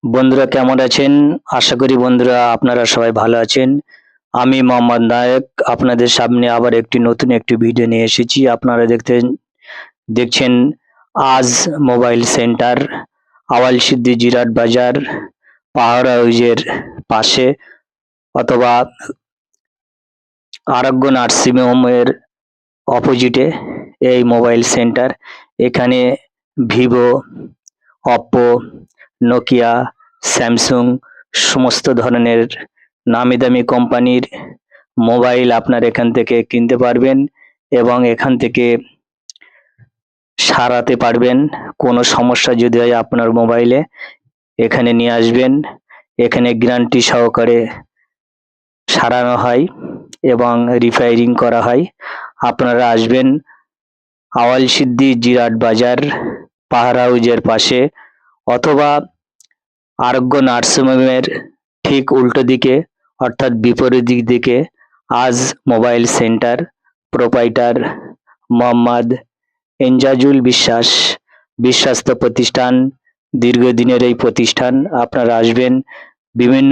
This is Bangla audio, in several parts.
বন্ধুরা কেমন আছেন? আশা করি বন্ধুরা আপনারা সবাই ভালো আছেন। আমি মোহাম্মদ নায়েক আপনাদের সামনে আবার নতুন একটি ভিডিও নিয়ে এসেছি। আপনারা দেখছেন আজ মোবাইল সেন্টার, আওয়ালসিদ্দি জিরাট বাজার, পাহাড় হাউজের পাশে অথবা আরোগ্য নার্সিং হোমের অপোজিটে এই মোবাইল সেন্টার। এখানে ভিভো, অপ্পো, নোকিয়া, স্যামসুং সমস্ত ধরনের নামি দামি কোম্পানির মোবাইল আপনার এখান থেকে কিনতে পারবেন এবং এখান থেকে সারাতে পারবেন। কোনো সমস্যা যদি হয় আপনার মোবাইলে এখানে নিয়ে আসবেন। এখানে গ্যারান্টি সহকারে সারানো হয় এবং রিপেয়ারিং করা হয়। আপনারা আসবেন আওয়ালসিদ্দি জিরাট বাজার, পাহাড় হাউজের পাশে অথবা আরোগ্য নার্সিং হোমের ঠিক উল্টো দিকে অর্থাৎ বিপরীত দিকে আজ মোবাইল সেন্টার। প্রোপাইটার মোহাম্মদ এনজাজুল বিশ্বাস, বিশ্বস্ত প্রতিষ্ঠান, দীর্ঘদিনের এই প্রতিষ্ঠান। আপনারা আসবেন, বিভিন্ন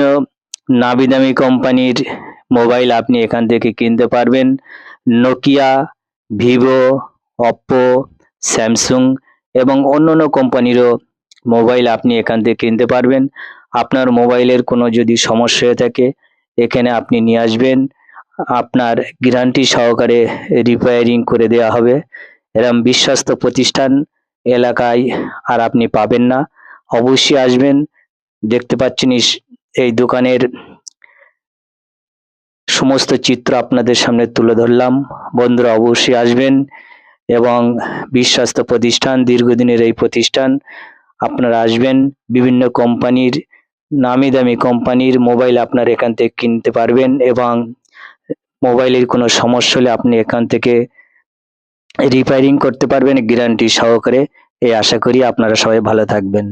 নামি দামি কোম্পানির মোবাইল আপনি এখান থেকে কিনতে পারবেন। নোকিয়া, ভিভো, অপ্পো, স্যামসুং এবং অন্যান্য কোম্পানিরও মোবাইল আপনি এখান থেকে কিনতে পারবেন। আপনার মোবাইলের কোনো যদি সমস্যা হয়ে থাকে এখানে আপনি নিয়ে আসবেন, আপনার গ্যারান্টি সহকারে রিপেয়ারিং করে দেওয়া হবে। এরকম বিশ্বস্ত প্রতিষ্ঠান এলাকায় আর আপনি পাবেন না। অবশ্যই আসবেন। দেখতে পাচ্ছেন এই দোকানের সমস্ত চিত্র আপনাদের সামনে তুলে ধরলাম। বন্ধুরা অবশ্যই আসবেন এবং বিশ্বস্ত প্রতিষ্ঠান, দীর্ঘদিনের এই প্রতিষ্ঠান। আপনারা আসবেন, বিভিন্ন কোম্পানির নামি দামি কোম্পানির মোবাইল আপনার এখান থেকে কিনতে পারবেন এবং মোবাইলের কোনো সমস্যা হলে আপনি এখান থেকে রিপেয়ারিং করতে পারবেন গ্যারান্টি সহকারে। এই আশা করি আপনারা সবাই ভালো থাকবেন।